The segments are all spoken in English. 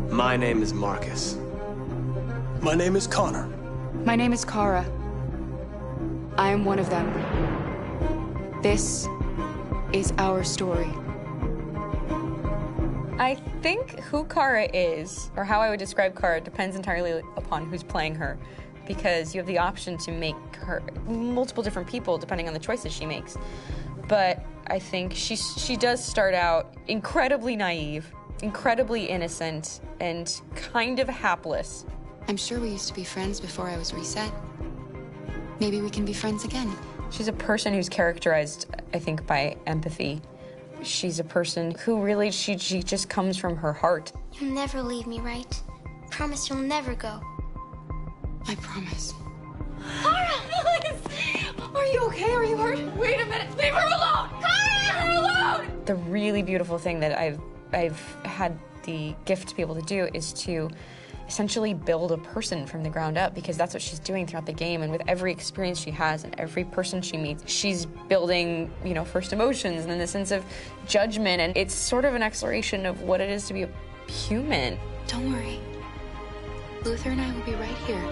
My name is Marcus. My name is Connor. My name is Kara. I am one of them. This is our story. I think who Kara is, or how I would describe Kara, depends entirely upon who's playing her, because you have the option to make her multiple different people depending on the choices she makes. But I think she does start out incredibly naive, incredibly innocent, and kind of hapless. I'm sure we used to be friends before I was reset. Maybe we can be friends again. She's a person who's characterized, I think, by empathy. She's a person who really, she just comes from her heart. You'll never leave me, right? Promise you'll never go. I promise. Kara! Are you okay? Are you hurt? Wait a minute. Leave her alone! Kara! Leave her alone! The really beautiful thing that I've had the gift to be able to do is to essentially build a person from the ground up, because that's what she's doing throughout the game. And with every experience she has and every person she meets, she's building, you know, first emotions and then the sense of judgment. And it's sort of an exploration of what it is to be a human. Don't worry. Luther and I will be right here.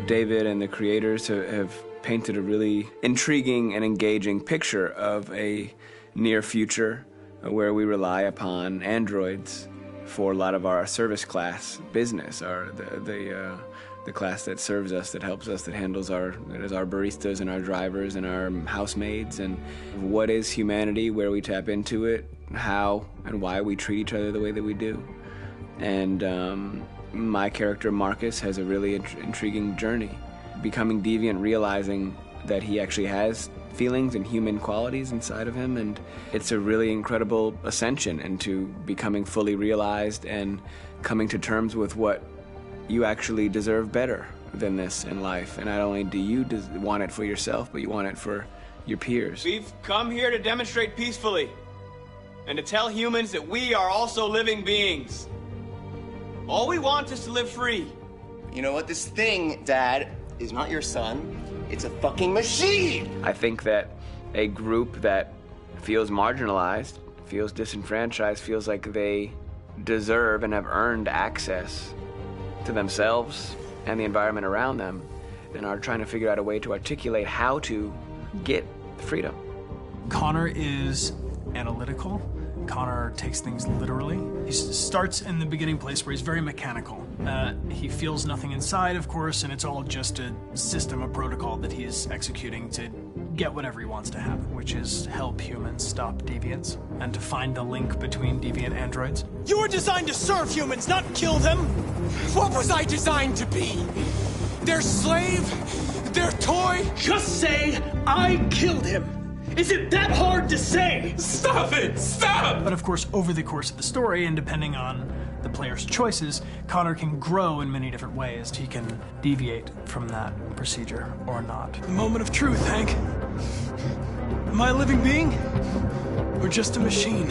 David and the creators have painted a really intriguing and engaging picture of a near future where we rely upon androids for a lot of our service class business, the class that serves us, that helps us, that handles our baristas and our drivers and our housemaids. And what is humanity, where we tap into it, how and why we treat each other the way that we do. And my character Marcus has a really intriguing journey, becoming deviant, realizing that he actually has feelings and human qualities inside of him, and it's a really incredible ascension into becoming fully realized and coming to terms with what you actually deserve better than this in life. And not only do you want it for yourself, but you want it for your peers. We've come here to demonstrate peacefully and to tell humans that we are also living beings. All we want is to live free. You know what? This thing, Dad, is not your son. It's a fucking machine! I think that a group that feels marginalized, feels disenfranchised, feels like they deserve and have earned access to themselves and the environment around them, and are trying to figure out a way to articulate how to get freedom. Connor is analytical. Connor takes things literally. He starts in the beginning place where he's very mechanical. He feels nothing inside, of course, and it's all just a system, a protocol that he is executing to get whatever he wants to happen, which is help humans stop deviants and to find the link between deviant androids. You were designed to serve humans, not kill them! What was I designed to be? Their slave? Their toy? Just say, I killed him! Is it that hard to say? Stop it! Stop! But of course, over the course of the story, and depending on the player's choices, Connor can grow in many different ways. He can deviate from that procedure or not. The moment of truth, Hank. Am I a living being? Or just a machine?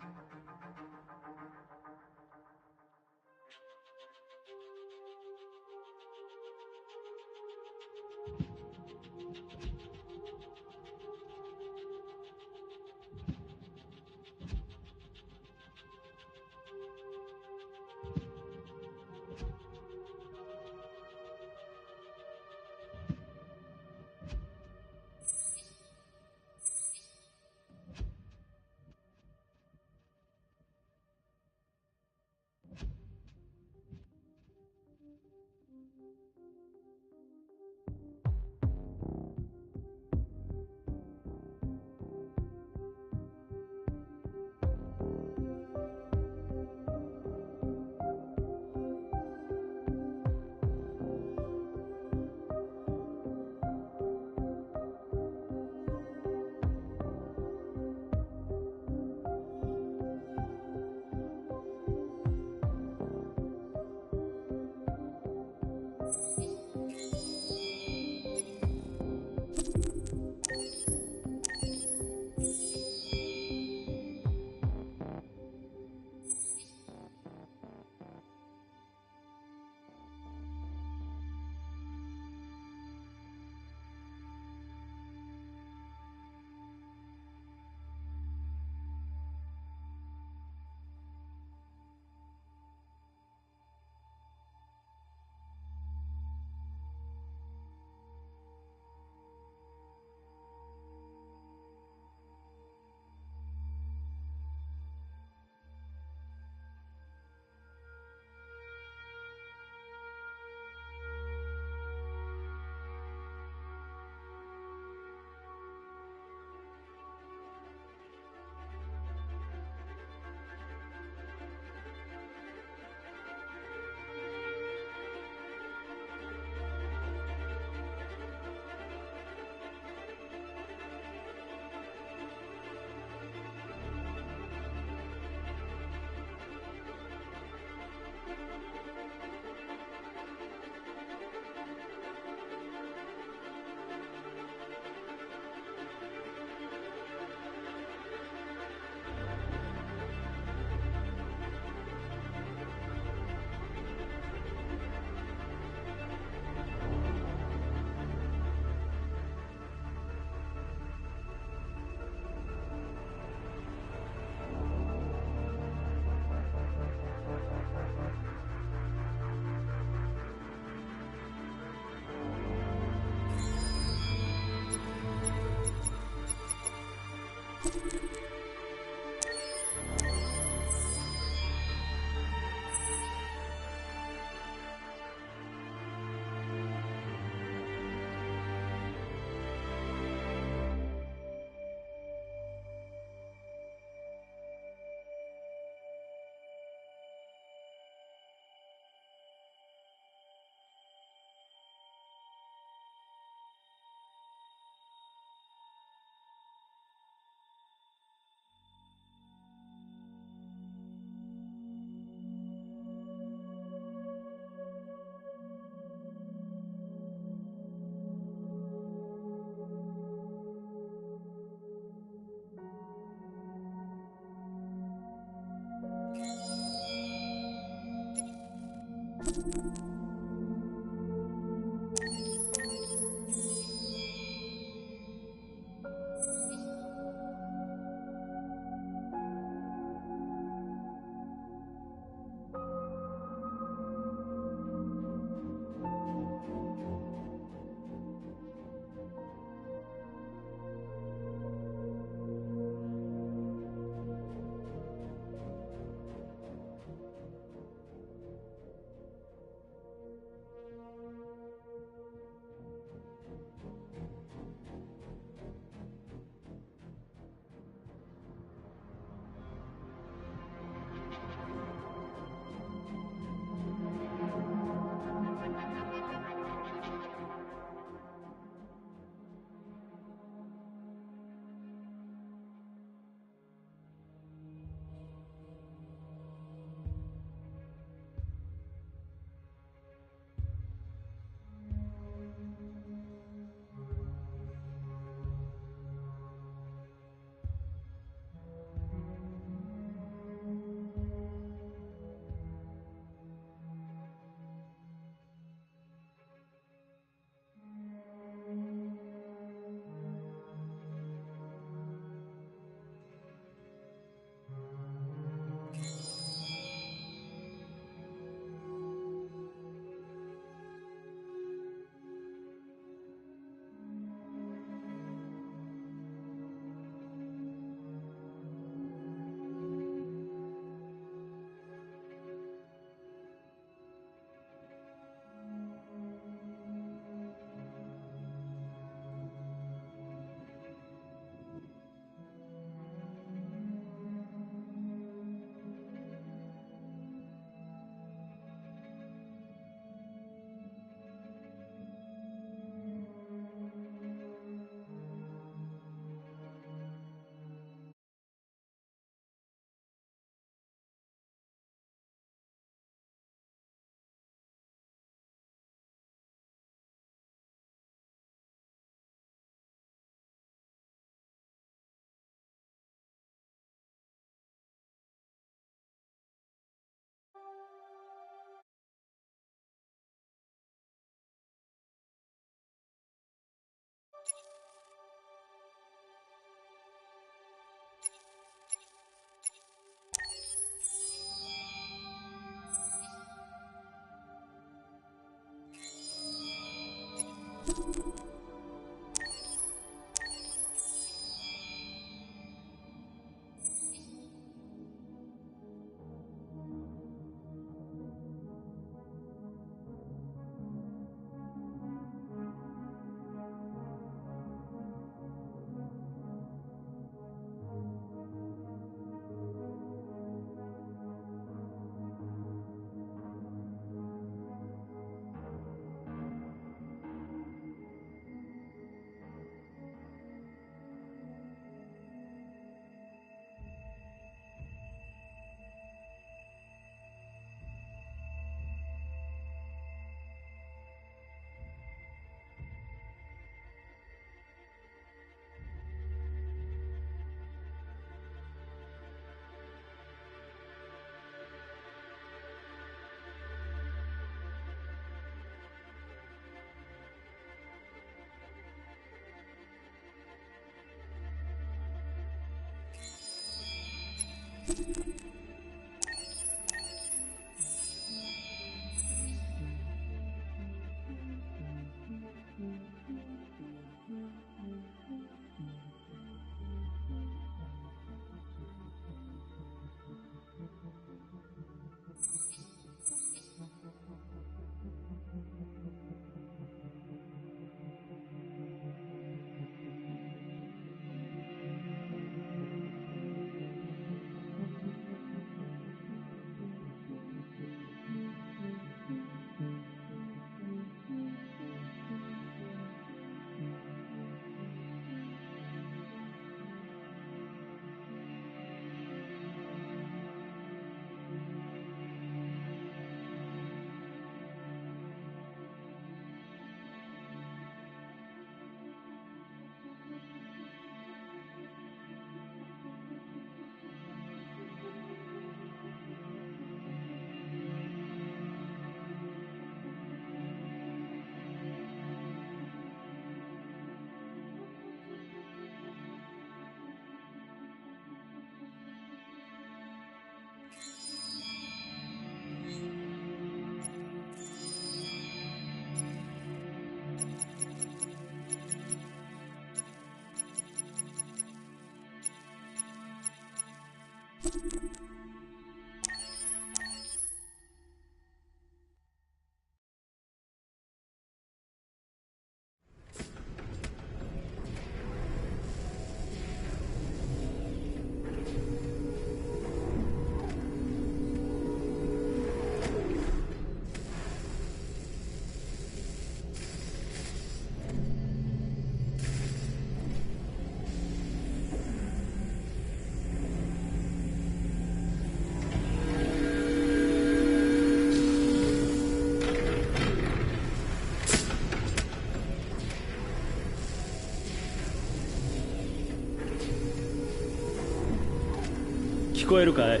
聞こえるかい？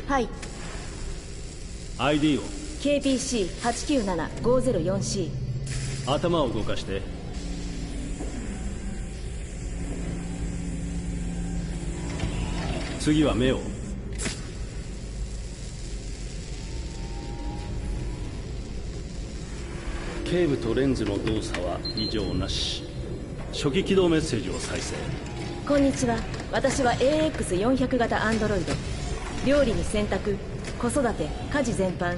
はい。 ID を KPC897-504C。 頭を動かして。次は目を。警部とレンズの動作は異常なし。初期起動メッセージを再生。こんにちは。私は AX400 型アンドロイド。料理に洗濯、子育て、家事全般、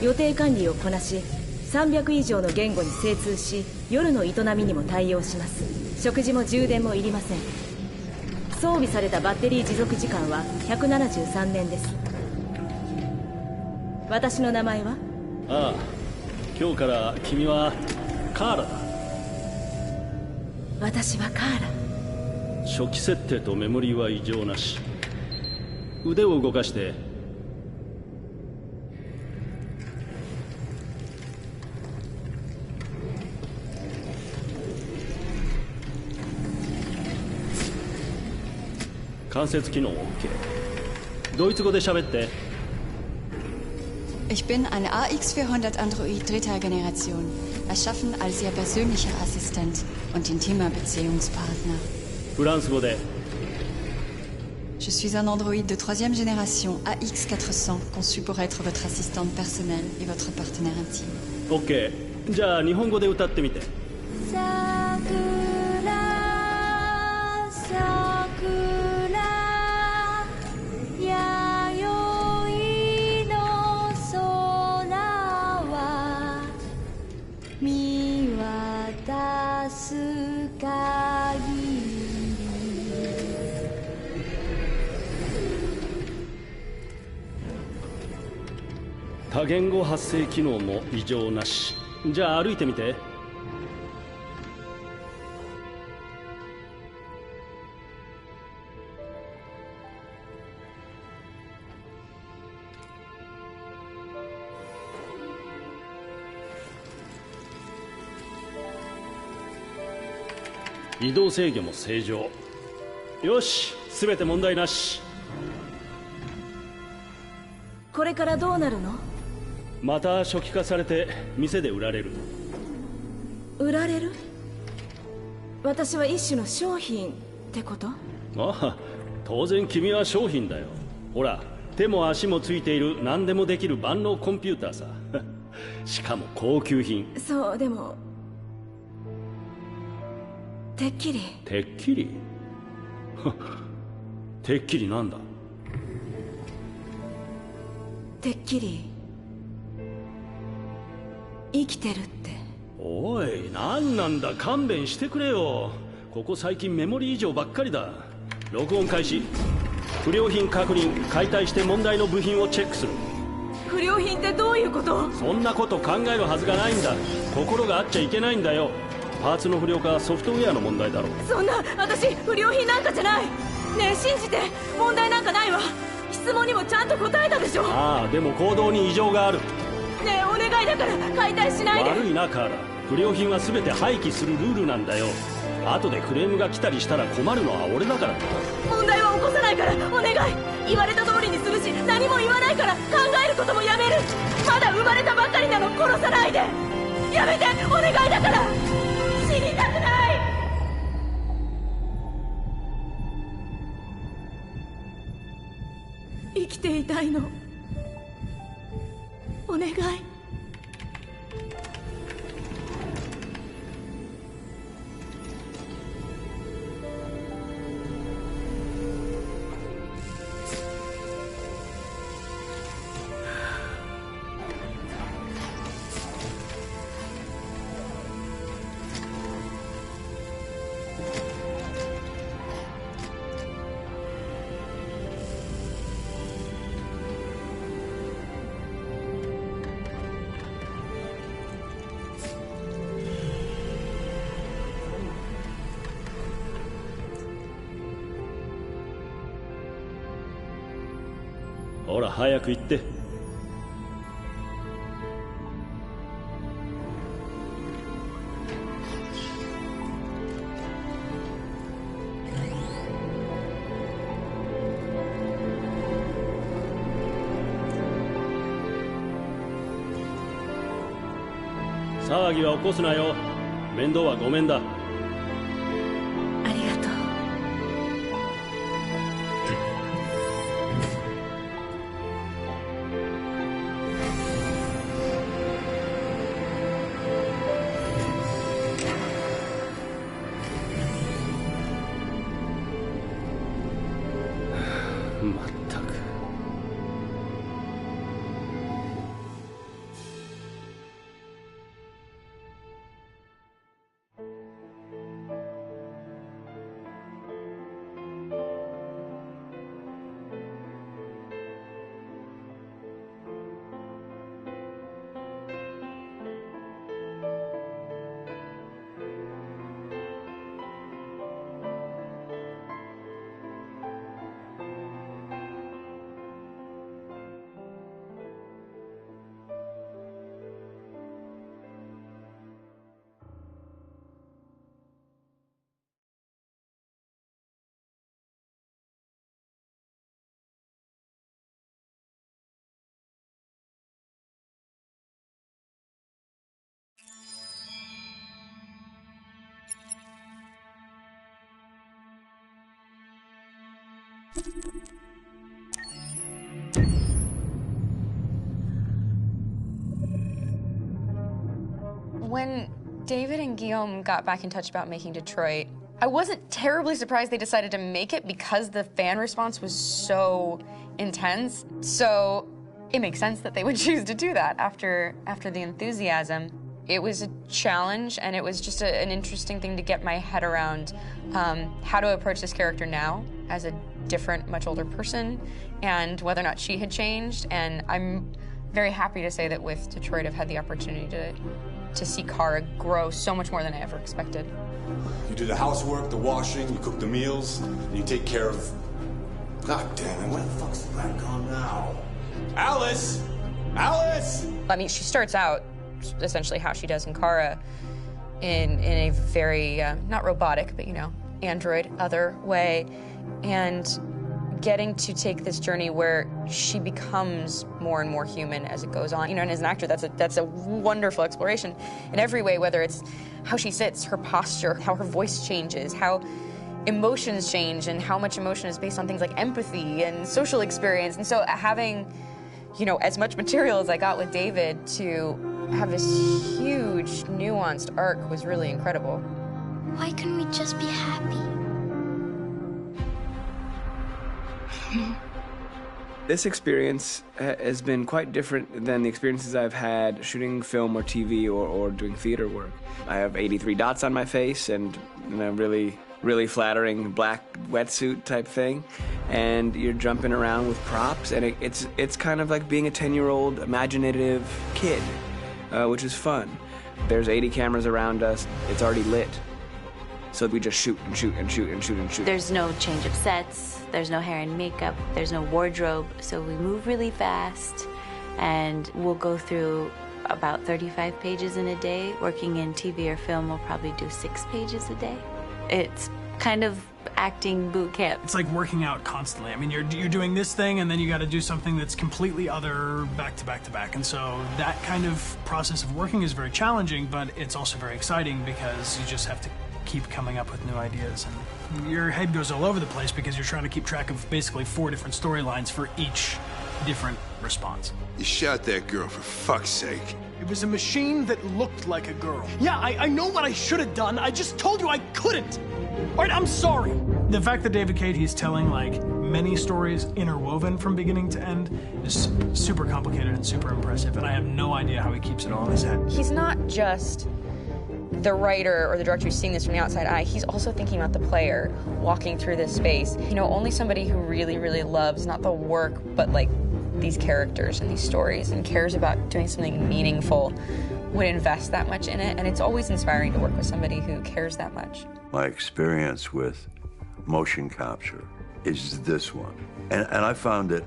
予定管理をこなし、300以上の言語に精通し、夜の営みにも対応します。食事も充電もいりません。装備されたバッテリー持続時間は173年です。私の名前は？ああ、今日から君はカーラだ。私はカーラ。初期設定とメモリーは異常なし。腕を動かして。関節機能 OK。 ドイツ語で喋って。 Ich bin ein AX400 Android dritter Generation, erschaffen als Ihr persönlicher Assistent und intimer Beziehungspartner. フランス語で。 Je suis un android de troisième génération AX400, conçu pour être votre assistante personnelle et votre partenaire intime. OK。 じゃあ日本語で歌ってみて。多言語発声機能も異常なし。じゃあ歩いてみて。移動制御も正常。よし、全て問題なし。これからどうなるの？また初期化されて店で売られる。売られる？私は一種の商品ってこと？ああ、当然君は商品だよ。ほら、手も足もついている何でもできる万能コンピューターさ。しかも高級品。そう、でもてっきり。てっきりてっきりなんだ。てっきり生きてるって。おい、何なんだ、勘弁してくれよ。ここ最近メモリー異常ばっかりだ。録音開始。不良品確認、解体して問題の部品をチェックする。不良品ってどういうこと？そんなこと考えるはずがないんだ。心があっちゃいけないんだよ。パーツの不良かソフトウェアの問題だろう。そんな、私不良品なんかじゃない。ねえ、信じて、問題なんかないわ。質問にもちゃんと答えたでしょ。ああ、でも行動に異常がある。ねえ、お願いだから解体しないで。悪いな、カーラ。不良品は全て廃棄するルールなんだよ。後でクレームが来たりしたら困るのは俺だから。問題は起こさないからお願い。言われた通りにするし、何も言わないから考えることもやめる。まだ生まれたばっかりなの、殺さないで。やめて、お願いだから。死にたくない。生きていたいの、お願い。ほら早く行って。騒ぎは起こすなよ。面倒はごめんだ。ありがとう。まったく。When David and Guillaume got back in touch about making Detroit, I wasn't terribly surprised they decided to make it because the fan response was so intense. So it makes sense that they would choose to do that after the enthusiasm. It was a challenge, and it was just an interesting thing to get my head around how to approach this character now as a different, much older person, and whether or not she had changed. And I'm very happy to say that with Detroit, I've had the opportunity to see Kara grow so much more than I ever expected. You do the housework, the washing, you cook the meals, and you take care of... God damn it, where the fuck's the rat gone now? Alice! Alice! I mean, she starts out essentially how she does in Kara in a very, not robotic, but, you know, android, other way, and getting to take this journey where she becomes more and more human as it goes on. You know, and as an actor, that's a wonderful exploration in every way, whether it's how she sits, her posture, how her voice changes, how emotions change and how much emotion is based on things like empathy and social experience. And so having, you know, as much material as I got with David to have this huge, nuanced arc was really incredible. Why couldn't we just be happy? This experience has been quite different than the experiences I've had shooting film or TV or doing theater work. I have 83 dots on my face and a really flattering black wetsuit type thing, and you're jumping around with props, and it's kind of like being a 10-year-old imaginative kid, which is fun. There's 80 cameras around us. It's already lit. So we just shoot and shoot and shoot and shoot and shoot. There's no change of sets, there's no hair and makeup, there's no wardrobe, so we move really fast, and we'll go through about 35 pages in a day. Working in TV or film, we'll probably do 6 pages a day. It's kind of acting boot camp. It's like working out constantly. I mean, you're doing this thing, and then you got to do something that's completely other back to back to back. And so that kind of process of working is very challenging, but it's also very exciting because you just have to keep coming up with new ideas, and your head goes all over the place because you're trying to keep track of basically 4 different storylines for each different response. You shot that girl, for fuck's sake. It was a machine that looked like a girl. Yeah, I know what I should have done. I just told you I couldn't. All right, I'm sorry. The fact that David Cage, he's telling like many stories interwoven from beginning to end is super complicated and super impressive, and I have no idea how he keeps it all in his head. He's not just the writer or the director who's seeing this from the outside eye, he's also thinking about the player walking through this space. You know, only somebody who really, really loves not the work, but like these characters and these stories and cares about doing something meaningful would invest that much in it. And it's always inspiring to work with somebody who cares that much. My experience with motion capture is this one. And I found it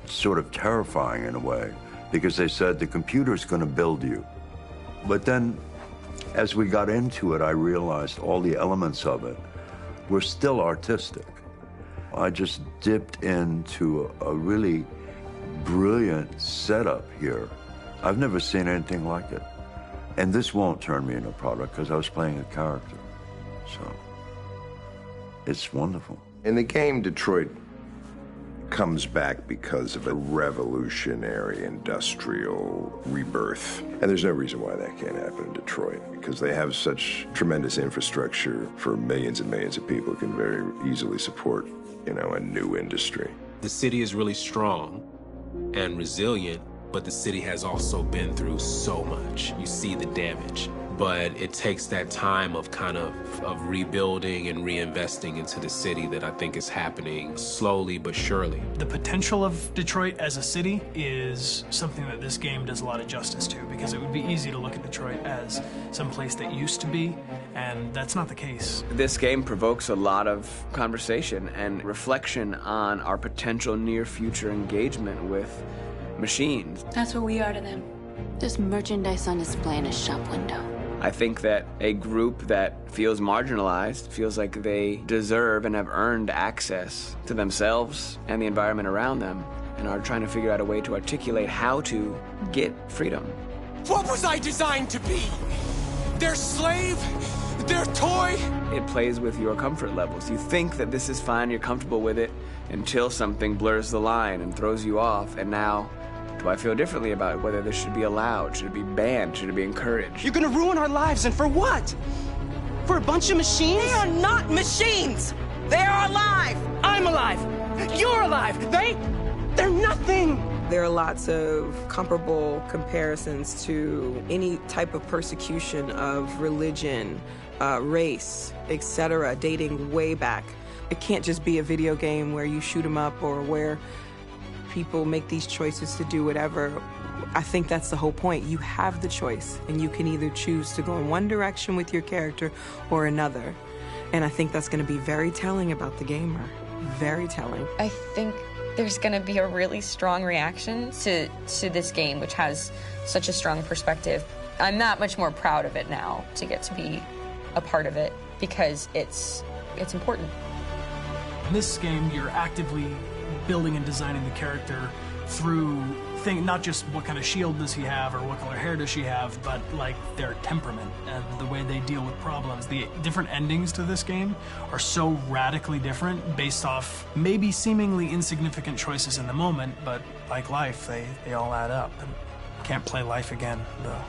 sort of terrifying in a way, because they said the computer's going to build you. But then as we got into it, I realized all the elements of it were still artistic. I just dipped into a really brilliant setup here. I've never seen anything like it. And this won't turn me into a product because I was playing a character. So it's wonderful. In the game, Detroit comes back because of a revolutionary industrial rebirth. And there's no reason why that can't happen in Detroit, because they have such tremendous infrastructure for millions and millions of people who can very easily support, you know, a new industry. The city is really strong and resilient, but the city has also been through so much. You see the damage. But it takes that time of kind of rebuilding and reinvesting into the city that I think is happening slowly but surely. The potential of Detroit as a city is something that this game does a lot of justice to, because it would be easy to look at Detroit as some place that used to be, and that's not the case. This game provokes a lot of conversation and reflection on our potential near-future engagement with machines. That's what we are to them. Just merchandise on display in a shop window. I think that a group that feels marginalized, feels like they deserve and have earned access to themselves and the environment around them, and are trying to figure out a way to articulate how to get freedom. What was I designed to be? Their slave? Their toy? It plays with your comfort levels. You think that this is fine, you're comfortable with it, until something blurs the line and throws you off, and now do I feel differently about whether this should be allowed? Should it be banned? Should it be encouraged? You're gonna ruin our lives, and for what? For a bunch of machines? They are not machines! They are alive! I'm alive! You're alive! They're nothing! There are lots of comparable comparisons to any type of persecution of religion, race, etc., dating way back. It can't just be a video game where you shoot 'em up or where people make these choices to do whatever. I think that's the whole point. You have the choice, and you can either choose to go in one direction with your character or another. And I think that's going to be very telling about the gamer. Very telling. I think there's going to be a really strong reaction to this game, which has such a strong perspective. I'm that much more proud of it now to get to be a part of it, because it's important. In this game, you're actively building and designing the character through not just what kind of shield does he have or what color hair does she have, but like their temperament and the way they deal with problems. The different endings to this game are so radically different based off maybe seemingly insignificant choices in the moment, but like life, they all add up. And can't play life again, though.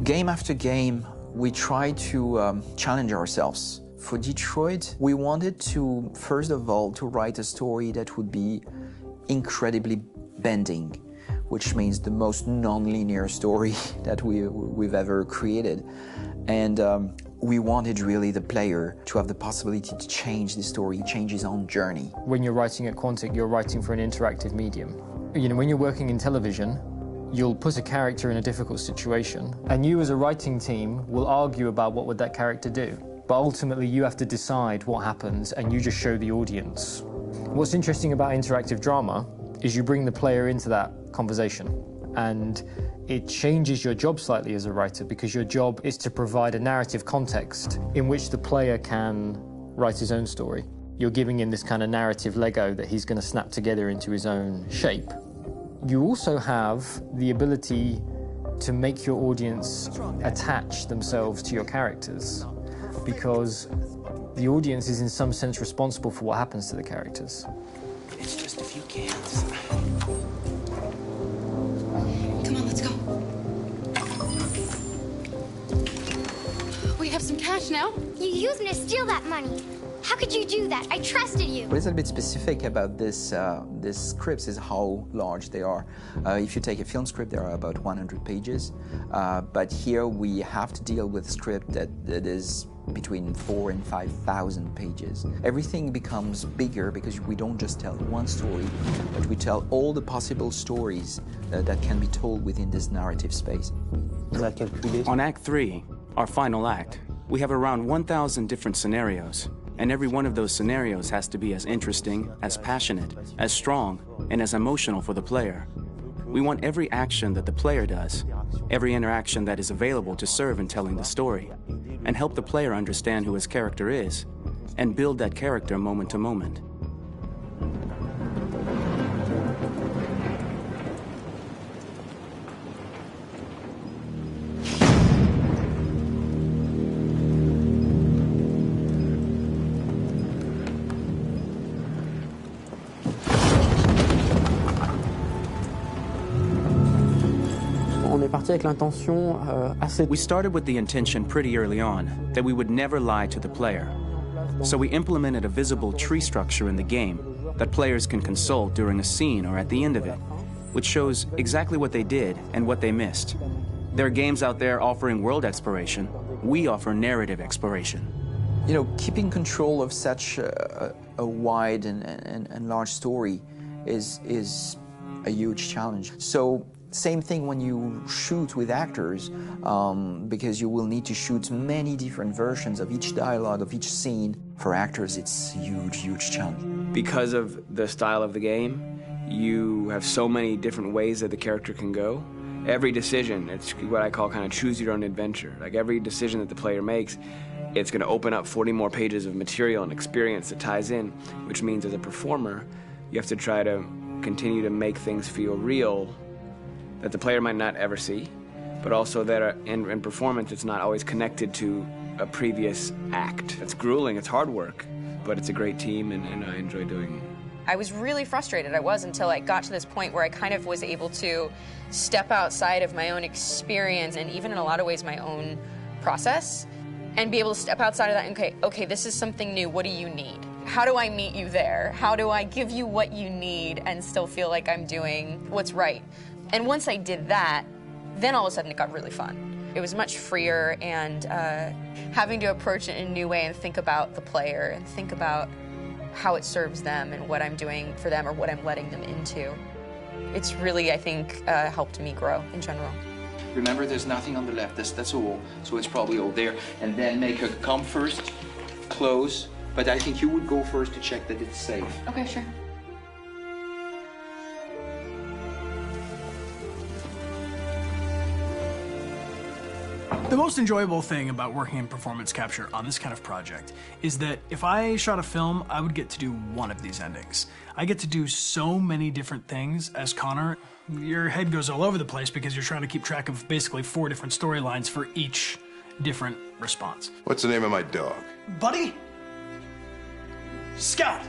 Game after game, we try to challenge ourselves. For Detroit, we wanted to, first of all, to write a story that would be incredibly bending, which means the most non-linear story that we've ever created. And we wanted really the player to have the possibility to change the story, change his own journey. When you're writing at Quantic, you're writing for an interactive medium. You know, when you're working in television, you'll put a character in a difficult situation, and you as a writing team will argue about what would that character do. But ultimately, you have to decide what happens, and you just show the audience. What's interesting about interactive drama is you bring the player into that conversation, and it changes your job slightly as a writer, because your job is to provide a narrative context in which the player can write his own story. You're giving him this kind of narrative Lego that he's going to snap together into his own shape. You also have the ability to make your audience attach themselves to your characters, because the audience is in some sense responsible for what happens to the characters. It's just a few cans. Come on, let's go. We have some cash now. You used me to steal that money. How could you do that? I trusted you. What is a bit specific about these scripts is how large they are. If you take a film script, there are about 100 pages. But here we have to deal with a script that is between 4,000 and 5,000 pages. Everything becomes bigger because we don't just tell one story, but we tell all the possible stories that can be told within this narrative space. On Act 3, our final act, we have around 1,000 different scenarios. And every one of those scenarios has to be as interesting, as passionate, as strong, and as emotional for the player. We want every action that the player does, every interaction that is available to serve in telling the story, and help the player understand who his character is, and build that character moment to moment. est parti avec l'intention assez... We started with the intention pretty early on that we would never lie to the player. So we implemented a visible tree structure in the game that players can consult during a scene or at the end of it, which shows exactly what they did and what they missed. There are games out there offering world exploration. We offer narrative exploration. You know, keeping control of such a wide and large story is a huge challenge. So same thing when you shoot with actors, because you will need to shoot many different versions of each dialogue, of each scene. For actors, it's a huge, huge challenge. Because of the style of the game, you have so many different ways that the character can go. Every decision, it's what I call kind of choose your own adventure. Like every decision that the player makes, it's going to open up 40 more pages of material and experience that ties in, which means as a performer, you have to try to continue to make things feel real that the player might not ever see, but also that in performance it's not always connected to a previous act. It's grueling, it's hard work, but it's a great team and I enjoy doing it. I was really frustrated, until I got to this point where I kind of was able to step outside of my own experience and even in a lot of ways my own process and be able to step outside of that and okay, this is something new, what do you need? How do I meet you there? How do I give you what you need and still feel like I'm doing what's right? And once I did that, then all of a sudden it got really fun. It was much freer and having to approach it in a new way and think about the player and think about how it serves them and what I'm doing for them or what I'm letting them into. It's really, I think, helped me grow in general. Remember, there's nothing on the left. That's all. So it's probably all there. And then make her come first, close. But I think you would go first to check that it's safe. Okay, sure. The most enjoyable thing about working in performance capture on this kind of project is that if I shot a film, I would get to do one of these endings. I get to do so many different things as Connor. Your head goes all over the place because you're trying to keep track of basically 4 different storylines for each different response. What's the name of my dog? Buddy? Scout.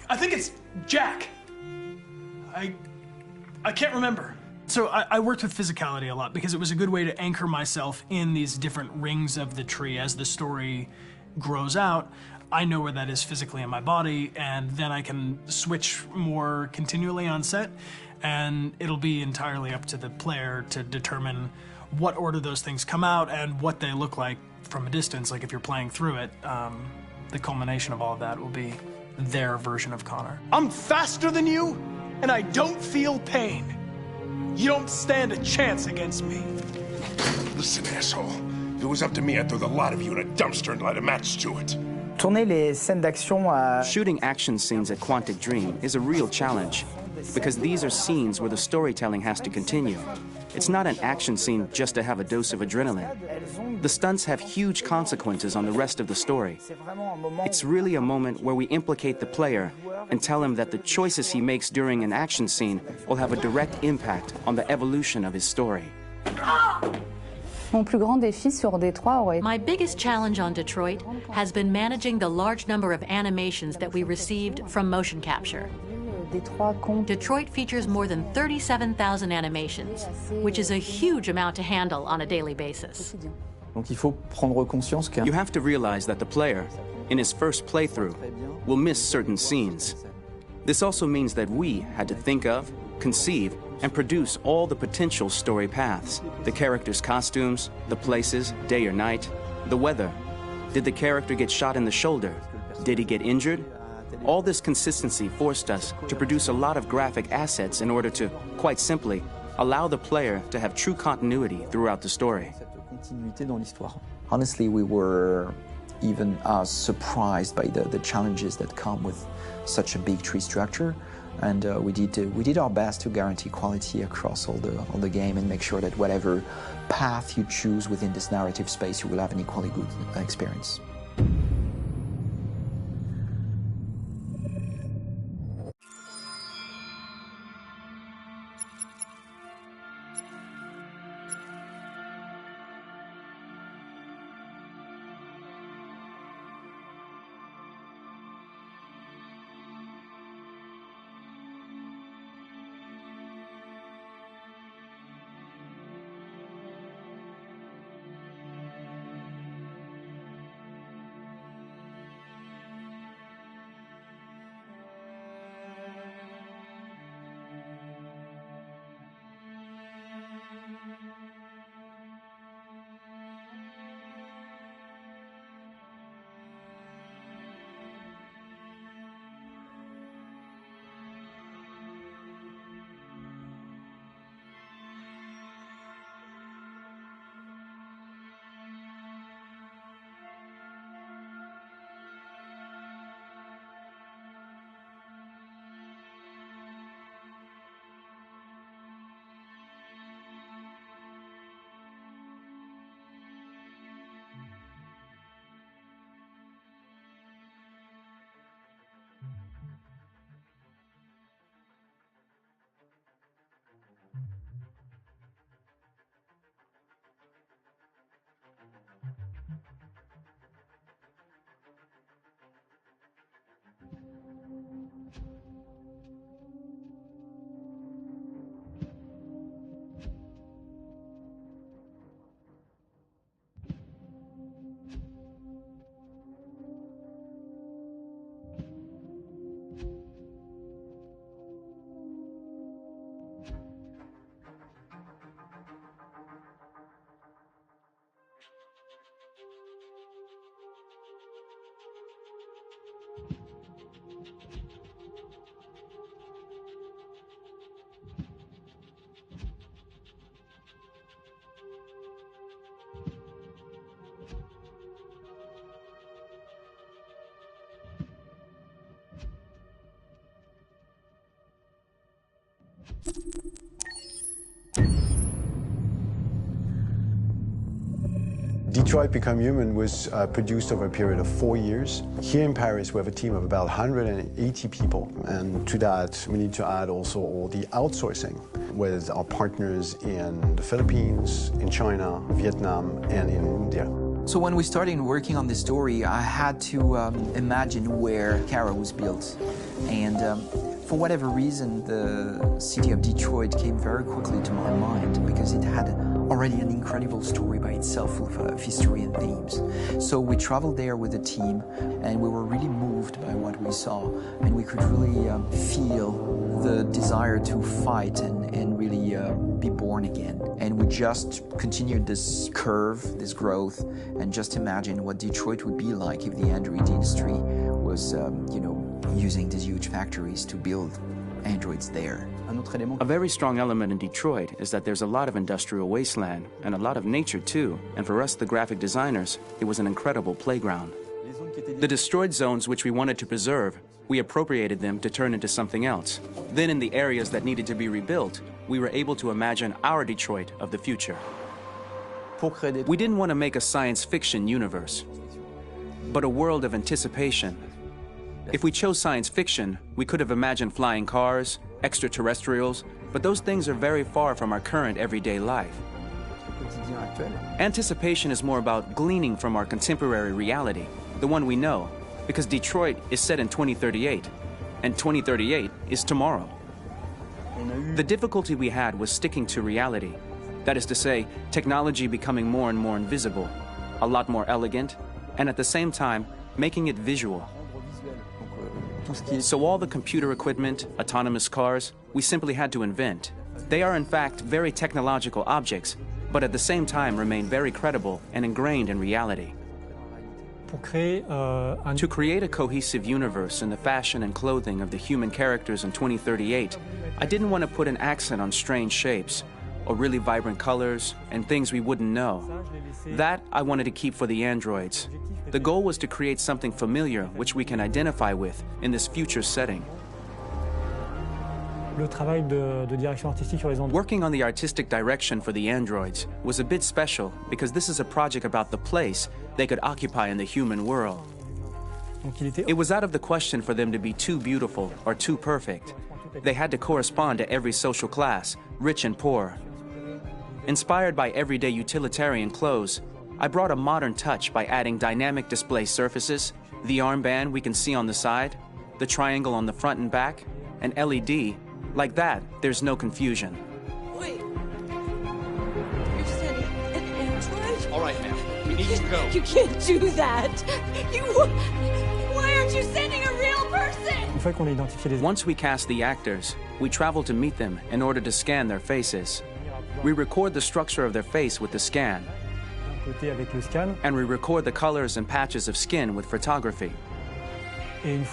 I think it's Jack. I can't remember. So I worked with physicality a lot because it was a good way to anchor myself in these different rings of the tree as the story grows out. I know where that is physically in my body, and then I can switch more continually on set, and it'll be entirely up to the player to determine what order those things come out and what they look like from a distance. Like if you're playing through it, the culmination of all of that will be their version of Connor. I'm faster than you, and I don't feel pain. You don't stand a chance against me. Listen, asshole. If it was up to me, I'd throw the lot of you in a dumpster and light a match to it. Shooting action scenes at Quantic Dream is a real challenge because these are scenes where the storytelling has to continue. It's not an action scene just to have a dose of adrenaline. The stunts have huge consequences on the rest of the story. It's really a moment where we implicate the player and tell him that the choices he makes during an action scene will have a direct impact on the evolution of his story. My biggest challenge on Detroit has been managing the large number of animations that we received from motion capture. Detroit features more than 37,000 animations, which is a huge amount to handle on a daily basis. You have to realize that the player, in his first playthrough, will miss certain scenes. This also means that we had to think of, conceive, and produce all the potential story paths. The characters' costumes, the places, day or night, the weather. Did the character get shot in the shoulder? Did he get injured? All this consistency forced us to produce a lot of graphic assets in order to, quite simply, allow the player to have true continuity throughout the story. Honestly, we were even surprised by the challenges that come with such a big tree structure. And we did our best to guarantee quality across all the game and make sure that whatever path you choose within this narrative space, you will have an equally good experience. Detroit Become Human was produced over a period of 4 years. Here in Paris, we have a team of about 180 people. And to that, we need to add also all the outsourcing with our partners in the Philippines, in China, Vietnam, and in India. So when we started working on this story, I had to imagine where Kara was built. And for whatever reason, the city of Detroit came very quickly to my mind because it had already an incredible story by itself full of history and themes. So we traveled there with the team and we were really moved by what we saw, and we could really feel the desire to fight and really be born again. And we just continued this curve, this growth, and just imagine what Detroit would be like if the android industry was, using these huge factories to build androids there. A very strong element in Detroit is that there's a lot of industrial wasteland and a lot of nature too, and for us, the graphic designers, it was an incredible playground. The destroyed zones which we wanted to preserve, we appropriated them to turn into something else. Then in the areas that needed to be rebuilt, we were able to imagine our Detroit of the future. We didn't want to make a science fiction universe, but a world of anticipation. If we chose science fiction, we could have imagined flying cars, extraterrestrials, but those things are very far from our current everyday life. Anticipation is more about gleaning from our contemporary reality, the one we know, because Detroit is set in 2038, and 2038 is tomorrow. The difficulty we had was sticking to reality. That is to say, technology becoming more and more invisible, a lot more elegant, and at the same time, making it visual. So all the computer equipment, autonomous cars, we simply had to invent. They are in fact very technological objects, but at the same time remain very credible and ingrained in reality. To create a cohesive universe in the fashion and clothing of the human characters in 2038, I didn't want to put an accent on strange shapes, or really vibrant colors, and things we wouldn't know. That I wanted to keep for the androids. The goal was to create something familiar which we can identify with in this future setting. Working on the artistic direction for the androids was a bit special because this is a project about the place they could occupy in the human world. It was out of the question for them to be too beautiful or too perfect. They had to correspond to every social class, rich and poor. Inspired by everyday utilitarian clothes, I brought a modern touch by adding dynamic display surfaces, the armband we can see on the side, the triangle on the front and back, an LED. Like that, there's no confusion. Wait. You're sending an android? All right, ma'am. We need to go. You can't do that. Why aren't you sending a real person? Once we cast the actors, we travel to meet them in order to scan their faces. We record the structure of their face with the scan, and we record the colors and patches of skin with photography.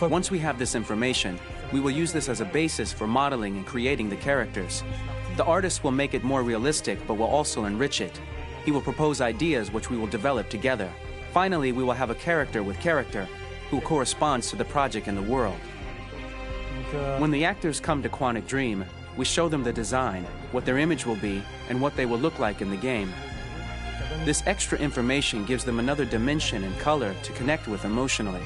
Once we have this information, we will use this as a basis for modeling and creating the characters. The artist will make it more realistic, but will also enrich it. He will propose ideas which we will develop together. Finally, we will have a character with character who corresponds to the project and the world. When the actors come to Quantic Dream, we show them the design, what their image will be, and what they will look like in the game. This extra information gives them another dimension and color to connect with emotionally.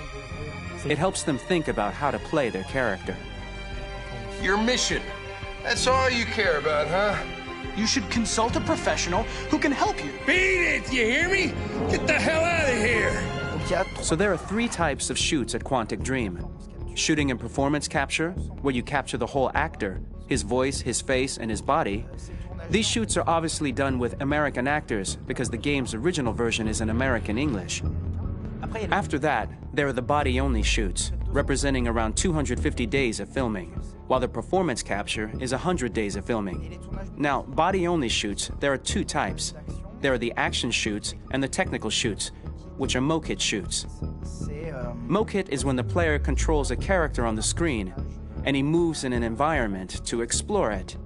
It helps them think about how to play their character. Your mission. That's all you care about, huh? You should consult a professional who can help you. Beat it, you hear me? Get the hell out of here! So there are 3 types of shoots at Quantic Dream. Shooting and performance capture, where you capture the whole actor, his voice, his face, and his body. These shoots are obviously done with American actors because the game's original version is in American English. After that, there are the body-only shoots, representing around 250 days of filming. while the performance capture is 100 days of filming. Now, body-only shoots, there are two types. There are the action shoots and the technical shoots, which are mokit shoots. Mokit is when the player controls a character on the screen, and he moves in an environment to explore it.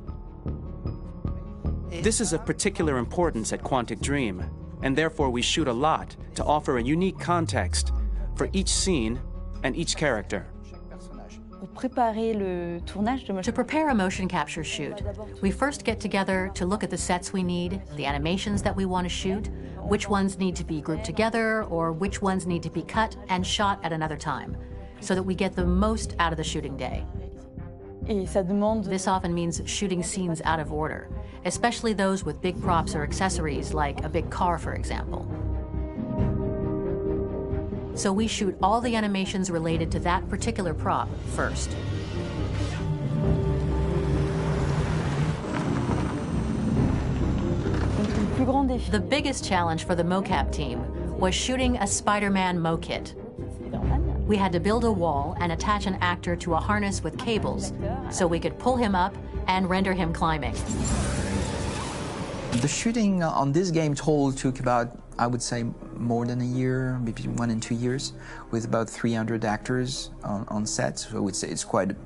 This is of particular importance at Quantic Dream, and therefore we shoot a lot to offer a unique context for each scene and each character. To prepare a motion capture shoot, we first get together to look at the sets we need, the animations that we want to shoot, which ones need to be grouped together, or which ones need to be cut and shot at another time, so that we get the most out of the shooting day. This often means shooting scenes out of order, especially those with big props or accessories, like a big car, for example. So we shoot all the animations related to that particular prop first. The biggest challenge for the mocap team was shooting a Spider-Man mokit. We had to build a wall and attach an actor to a harness with cables so we could pull him up and render him climbing. The shooting on this game took about, I would say, more than a year, maybe 1 and 2 years, with about 300 actors on set. So I would say it's quite a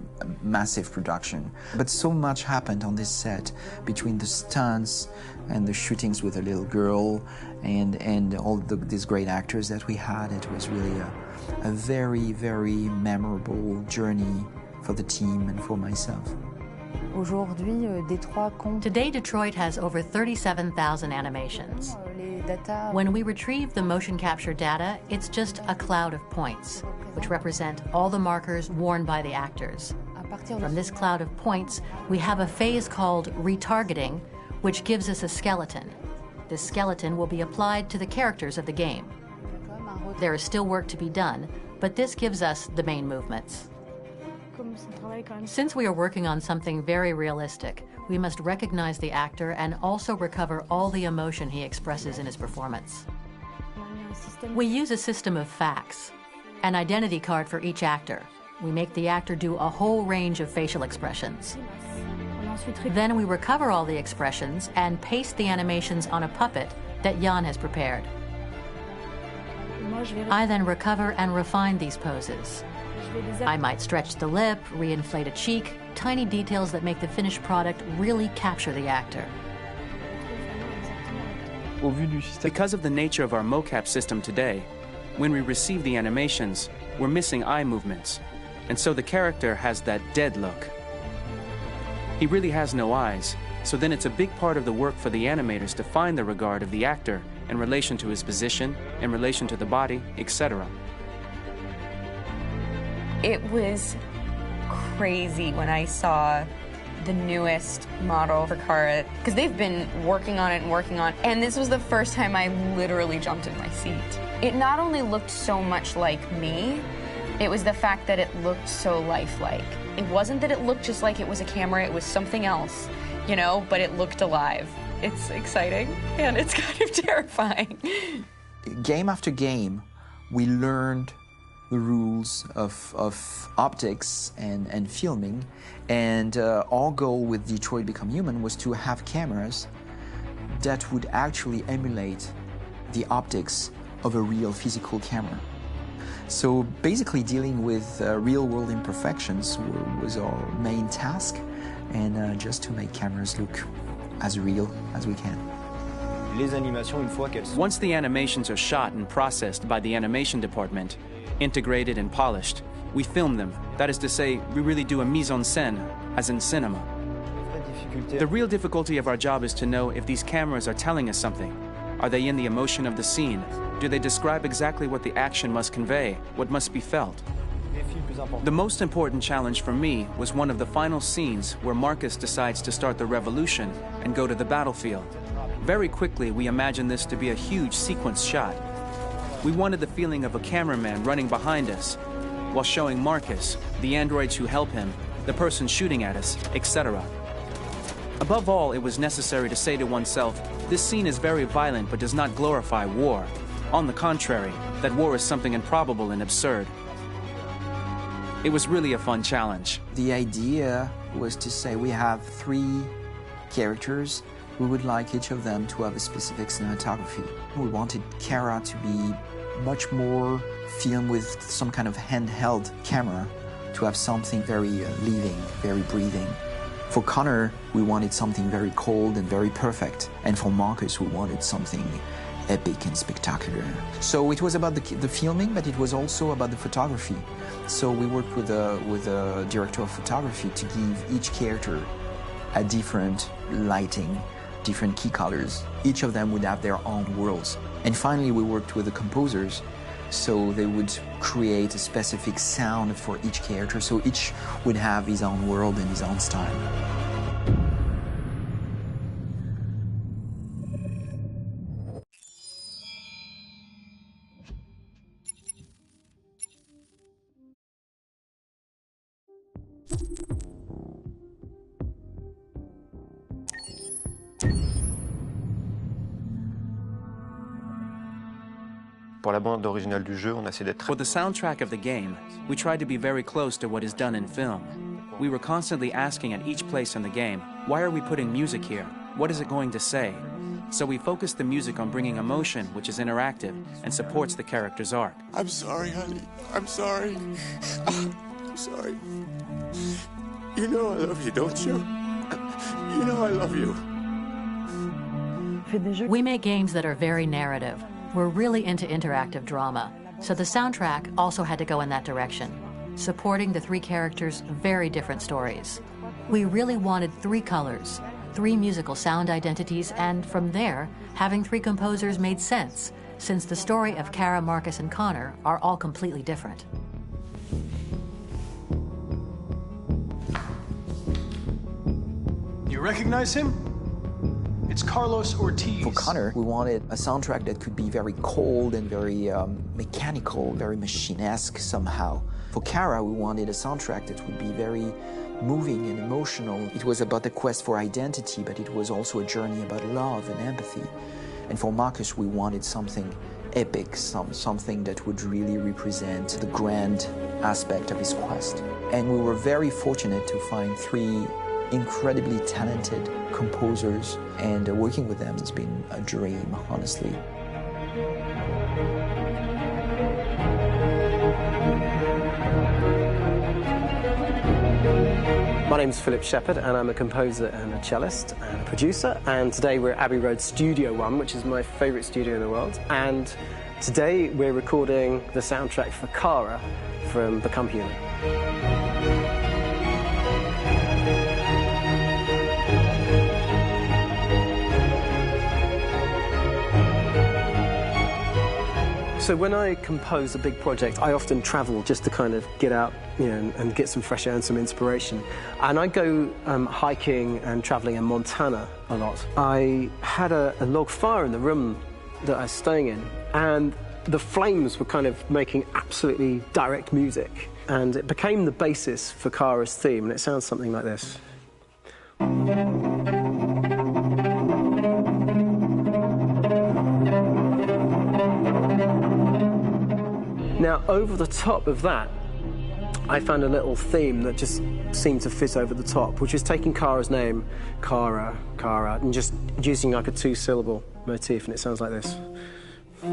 massive production. But so much happened on this set between the stunts and the shootings with a little girl and all these great actors that we had. It was really a very, very memorable journey for the team and for myself. Today, Detroit has over 37,000 animations. When we retrieve the motion capture data, it's just a cloud of points, which represent all the markers worn by the actors. From this cloud of points, we have a phase called retargeting, which gives us a skeleton. This skeleton will be applied to the characters of the game. There is still work to be done, but this gives us the main movements. Since we are working on something very realistic, we must recognize the actor and also recover all the emotion he expresses in his performance. We use a system of facts, an identity card for each actor. We make the actor do a whole range of facial expressions. Then we recover all the expressions and paste the animations on a puppet that Jan has prepared. I then recover and refine these poses. I might stretch the lip, reinflate a cheek, tiny details that make the finished product really capture the actor. Because of the nature of our mocap system today, when we receive the animations, we're missing eye movements, and so the character has that dead look. He really has no eyes, so then it's a big part of the work for the animators to find the regard of the actor in relation to his position, in relation to the body, etc. It was crazy when I saw the newest model for Kara, because they've been working on it and working on it, and this was the first time I literally jumped in my seat. It not only looked so much like me, it was the fact that it looked so lifelike. It wasn't that it looked just like it was a camera, it was something else, you know, but it looked alive. It's exciting, and it's kind of terrifying. Game after game, we learned the rules of optics and filming, and our goal with Detroit Become Human was to have cameras that would actually emulate the optics of a real physical camera. So basically dealing with real-world imperfections was our main task, and just to make cameras look as real as we can. Once the animations are shot and processed by the animation department, integrated and polished, we film them. That is to say, we really do a mise en scène, as in cinema. The real difficulty of our job is to know if these cameras are telling us something. Are they in the emotion of the scene? Do they describe exactly what the action must convey, what must be felt? The most important challenge for me was one of the final scenes where Marcus decides to start the revolution and go to the battlefield. Very quickly, we imagined this to be a huge sequence shot. We wanted the feeling of a cameraman running behind us while showing Marcus, the androids who help him, the person shooting at us, etc. Above all, it was necessary to say to oneself, this scene is very violent but does not glorify war. On the contrary, that war is something improbable and absurd. It was really a fun challenge. The idea was to say we have 3 characters. We would like each of them to have a specific cinematography. We wanted Kara to be much more filmed with some kind of handheld camera, to have something very living, very breathing. For Connor, we wanted something very cold and very perfect. And for Marcus, we wanted something epic and spectacular. So it was about the filming, but it was also about the photography. So we worked with a director of photography to give each character a different lighting, different key colors. Each of them would have their own worlds. And finally, we worked with the composers, so they would create a specific sound for each character, so each would have his own world and his own style. For the soundtrack of the game, we tried to be very close to what is done in film. We were constantly asking at each place in the game, why are we putting music here? What is it going to say? So we focused the music on bringing emotion, which is interactive and supports the character's arc. I'm sorry, honey. I'm sorry. I'm sorry. You know I love you, don't you? You know I love you. We make games that are very narrative. We're really into interactive drama, so the soundtrack also had to go in that direction, supporting the 3 characters' very different stories. We really wanted 3 colors, 3 musical sound identities, and from there, having 3 composers made sense, since the story of Kara, Marcus, and Connor are all completely different. You recognize him? It's Carlos Ortiz. For Connor, we wanted a soundtrack that could be very cold and very mechanical, very machine-esque somehow. For Kara, we wanted a soundtrack that would be very moving and emotional. It was about the quest for identity, but it was also a journey about love and empathy. And for Marcus, we wanted something epic, something that would really represent the grand aspect of his quest. And we were very fortunate to find 3 incredibly talented composers, and working with them has been a dream, honestly. My name's Philip Shepherd, and I'm a composer and a cellist and a producer, and today we're at Abbey Road Studio One, which is my favourite studio in the world, and today we're recording the soundtrack for Kara from Become Human. So when I compose a big project, I often travel just to kind of get out, and get some fresh air and some inspiration. And I go hiking and traveling in Montana a lot. I had a log fire in the room that I was staying in, and the flames were kind of making absolutely direct music. And it became the basis for Kara's theme, and it sounds something like this. Now, over the top of that, I found a little theme that just seemed to fit over the top, which is taking Kara's name, Kara, and just using like a 2-syllable motif, and it sounds like this. We're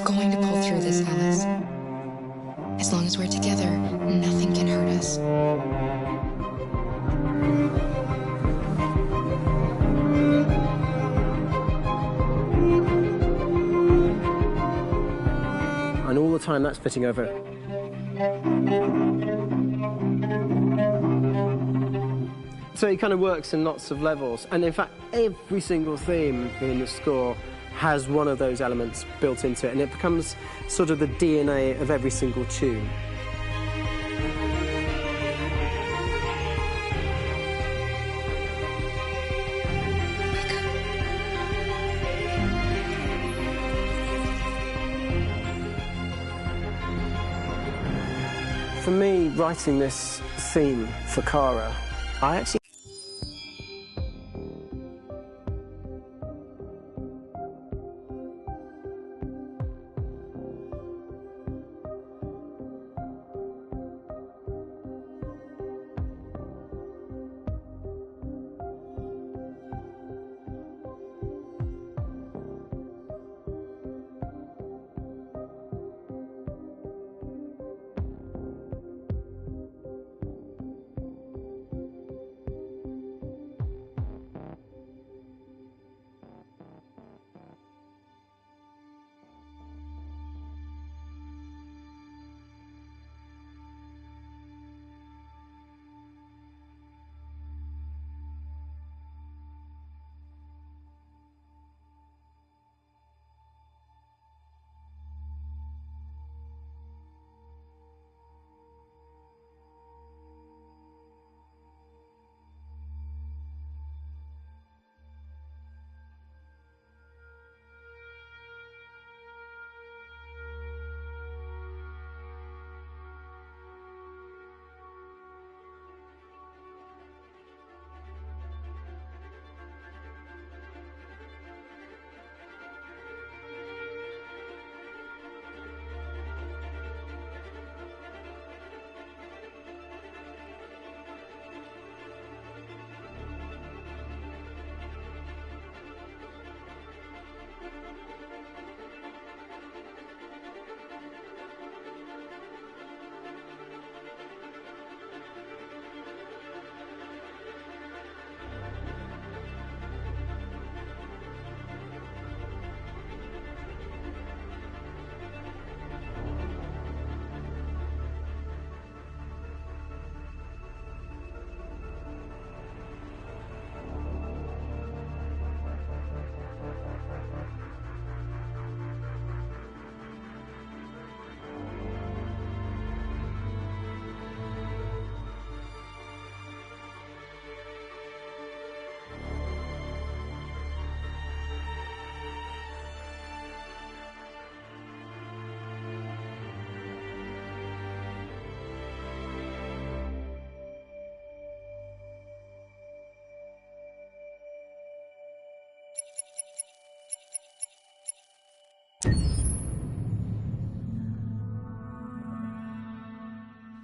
going to pull through this, Alice. As long as we're together, nothing can hurt us. And all the time that's fitting over. So it kind of works in lots of levels, and in fact every single theme in the score has one of those elements built into it, and it becomes sort of the DNA of every single tune. For me, writing this theme for Kara, I actually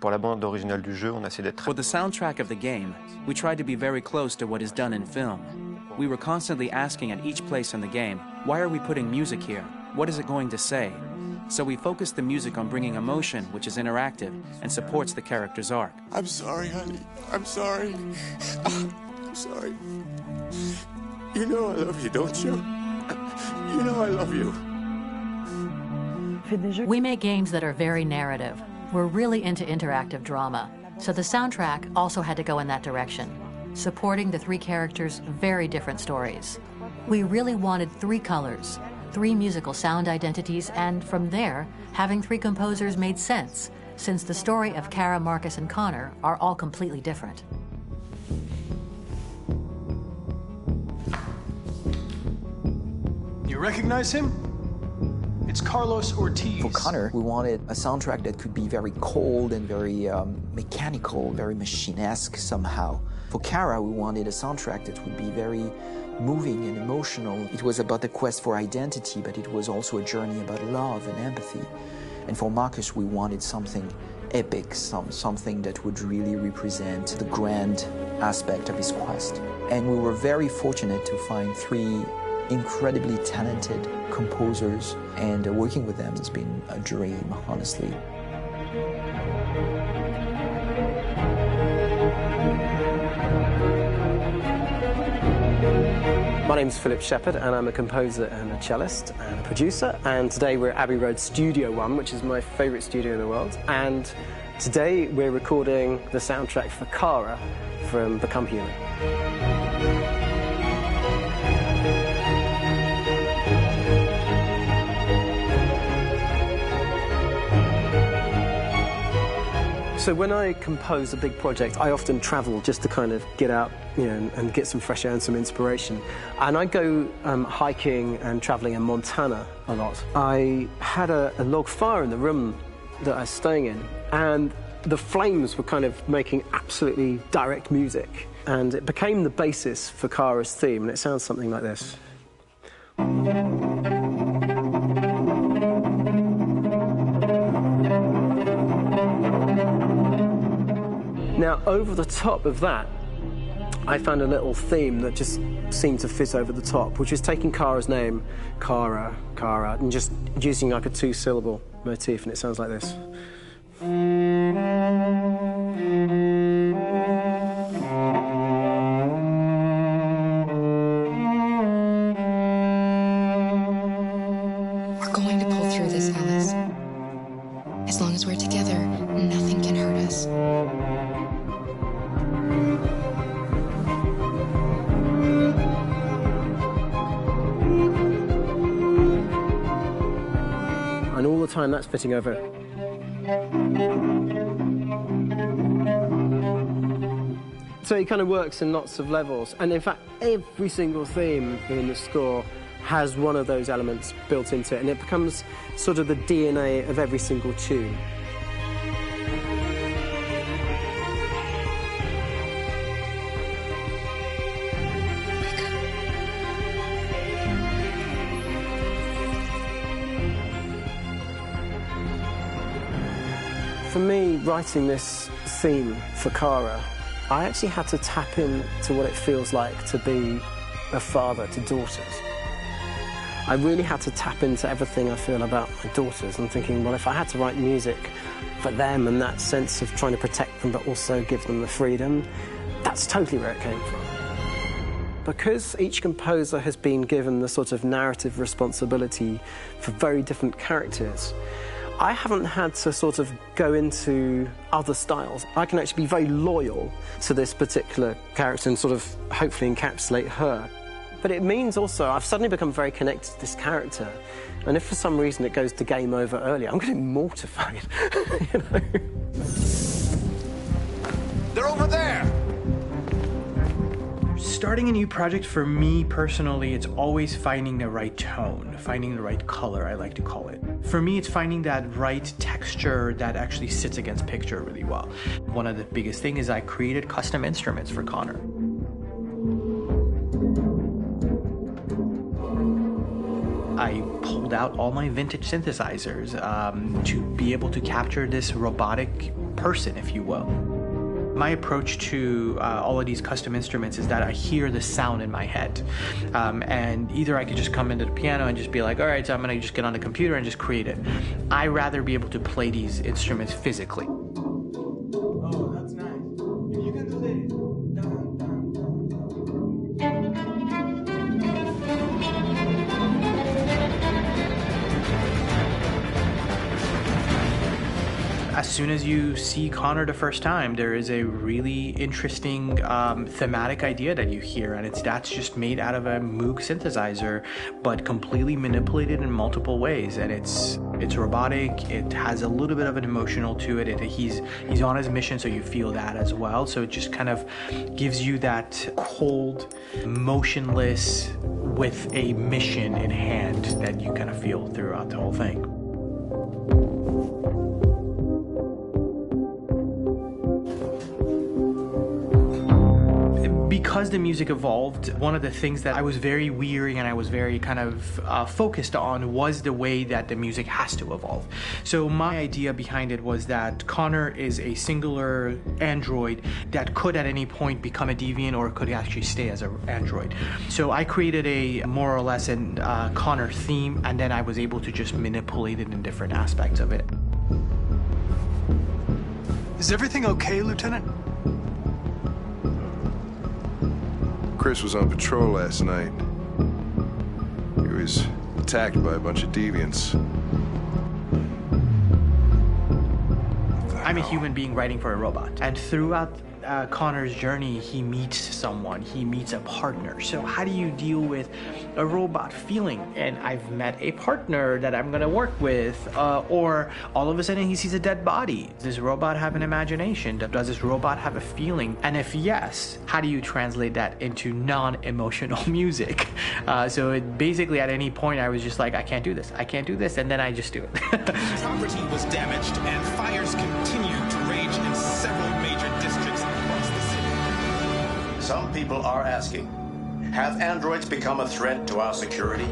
pour la bande originale du jeu, on a essayé d'être... For the soundtrack of the game, we tried to be very close to what is done in film. We were constantly asking at each place in the game, why are we putting music here? What is it going to say? So we focused the music on bringing emotion, which is interactive, and supports the character's arc. I'm sorry, honey. I'm sorry. I'm sorry. You know I love you, don't you? You know I love you. We make games that are very narrative. We're really into interactive drama, so the soundtrack also had to go in that direction, supporting the three characters' very different stories. We really wanted three colors, three musical sound identities, and from there, having three composers made sense, since the story of Kara, Marcus, and Connor are all completely different. You recognize him? It's Carlos Ortiz. For Connor, we wanted a soundtrack that could be very cold and very mechanical, very machine-esque somehow. For Kara, we wanted a soundtrack that would be very moving and emotional. It was about the quest for identity, but it was also a journey about love and empathy. And for Marcus, we wanted something epic, something that would really represent the grand aspect of his quest. And we were very fortunate to find three incredibly talented composers, and working with them has been a dream, honestly. My name's Philip Shepherd, and I'm a composer and a cellist and a producer. And today we're at Abbey Road Studio One, which is my favourite studio in the world. And today we're recording the soundtrack for Kara from Become Human. So when I compose a big project, I often travel just to kind of get out, and get some fresh air and some inspiration. And I go hiking and traveling in Montana a lot. I had a log fire in the room that I was staying in, and the flames were kind of making absolutely direct music. And it became the basis for Kara's theme, and it sounds something like this. Now, over the top of that, I found a little theme that just seemed to fit over the top, which is taking Kara's name, Kara, Kara, and just using like a two-syllable motif, and it sounds like this. We're going to pull through this, Alice. As long as we're together, nothing can hurt us. And all the time that's fitting over it. So it kind of works in lots of levels. And in fact, every single theme in the score has one of those elements built into it, and it becomes sort of the DNA of every single tune. For me, writing this theme for Kara, I actually had to tap into what it feels like to be a father to daughters. I really had to tap into everything I feel about my daughters and thinking, well, if I had to write music for them and that sense of trying to protect them but also give them the freedom, that's totally where it came from. Because each composer has been given the sort of narrative responsibility for very different characters, I haven't had to sort of go into other styles. I can actually be very loyal to this particular character and sort of hopefully encapsulate her. But it means also I've suddenly become very connected to this character. And if for some reason it goes to game over early, I'm going to be mortified, you know? They're over there! Starting a new project for me personally, it's always finding the right tone, finding the right color, I like to call it. For me, it's finding that right texture that actually sits against picture really well. One of the biggest things is I created custom instruments for Connor. I pulled out all my vintage synthesizers to be able to capture this robotic person, if you will. My approach to all of these custom instruments is that I hear the sound in my head. And either I could just come into the piano and just be like, all right, so I'm gonna just get on the computer and just create it. I rather be able to play these instruments physically. Oh, that's nice. You can do that. As soon as you see Connor the first time, there is a really interesting thematic idea that you hear, and that's just made out of a Moog synthesizer, but completely manipulated in multiple ways. And it's robotic. It has a little bit of an emotional to it. He's on his mission, so you feel that as well. So it just kind of gives you that cold, motionless, with a mission in hand that you kind of feel throughout the whole thing. Because the music evolved, one of the things that I was very weary and I was very kind of focused on was the way that the music has to evolve. So my idea behind it was that Connor is a singular android that could at any point become a deviant or could actually stay as an android. So I created a more or less an Connor theme, and then I was able to just manipulate it in different aspects of it. Is everything okay, Lieutenant? Chris was on patrol last night. He was attacked by a bunch of deviants. I'm a human being writing for a robot, and throughout Connor's journey, he meets someone, he meets a partner. So how do you deal with a robot feeling? And I've met a partner that I'm gonna work with, or all of a sudden he sees a dead body. Does this robot have an imagination? Does this robot have a feeling? And if yes, how do you translate that into non-emotional music? So it basically at any point I was just like, I can't do this, and then I just do it. Property was damaged and fires continue to rage in several major districts across the city. Some people are asking, have androids become a threat to our security?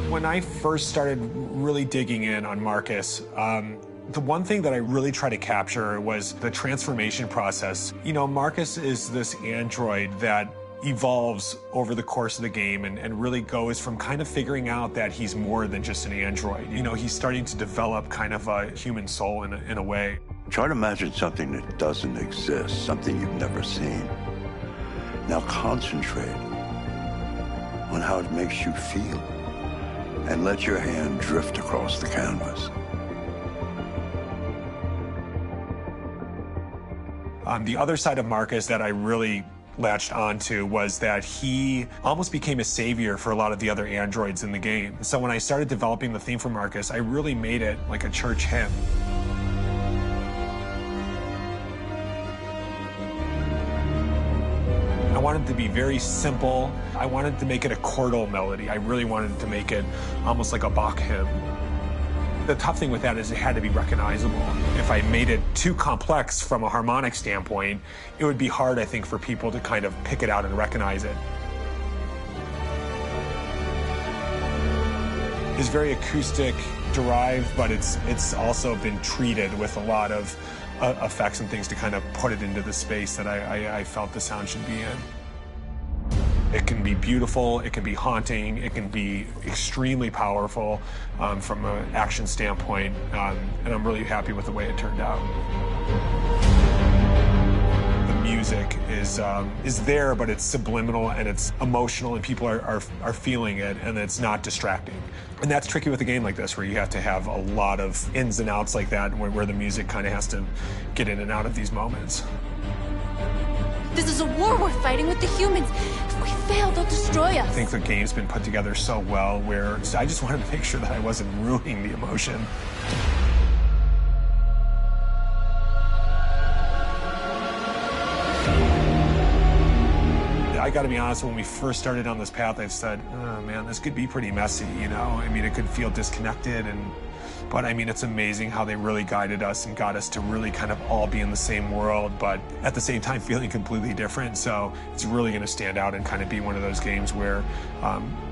When I first started really digging in on Marcus, the one thing that I really tried to capture was the transformation process. You know, Marcus is this android that evolves over the course of the game and really goes from kind of figuring out that he's more than just an android. You know, he's starting to develop kind of a human soul in a way. Try to imagine something that doesn't exist, something you've never seen. Now concentrate on how it makes you feel and let your hand drift across the canvas. The other side of Marcus that I really latched onto was that he almost became a savior for a lot of the other androids in the game. So when I started developing the theme for Marcus, I really made it like a church hymn. I wanted it to be very simple. I wanted to make it a chordal melody. I really wanted to make it almost like a Bach hymn. The tough thing with that is it had to be recognizable. If I made it too complex from a harmonic standpoint, it would be hard, I think, for people to kind of pick it out and recognize it. It's very acoustic derived, but it's also been treated with a lot of effects and things to kind of put it into the space that I felt the sound should be in. It can be beautiful, it can be haunting, it can be extremely powerful from an action standpoint, and I'm really happy with the way it turned out. The music is there, but it's subliminal and it's emotional, and people are feeling it, and it's not distracting. And that's tricky with a game like this, where you have to have a lot of ins and outs like that, where the music kind of has to get in and out of these moments. This is a war we're fighting with the humans. If we fail, they'll destroy us. I think the game's been put together so well where I just wanted to make sure that I wasn't ruining the emotion. I gotta be honest, when we first started on this path, I've said, oh man, this could be pretty messy, you know? I mean, it could feel disconnected, and But I mean, it's amazing how they really guided us and got us to really kind of all be in the same world, but at the same time feeling completely different. So it's really going to stand out and kind of be one of those games where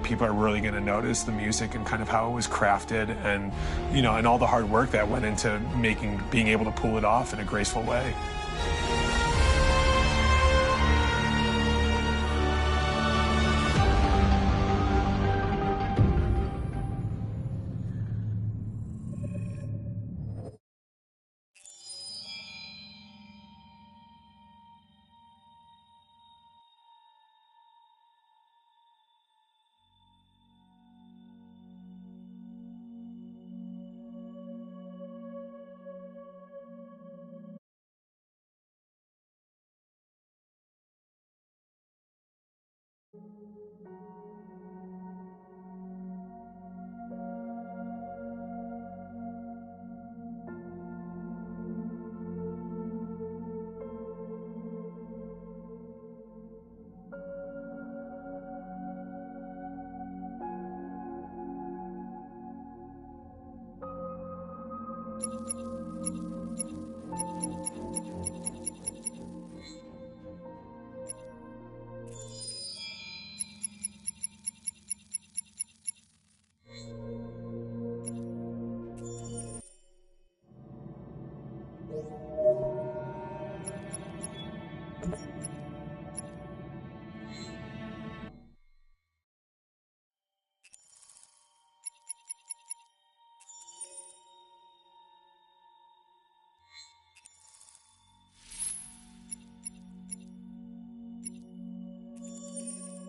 people are really going to notice the music and kind of how it was crafted, and you know, and all the hard work that went into being able to pull it off in a graceful way.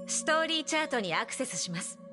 Story チャートにアクセスします。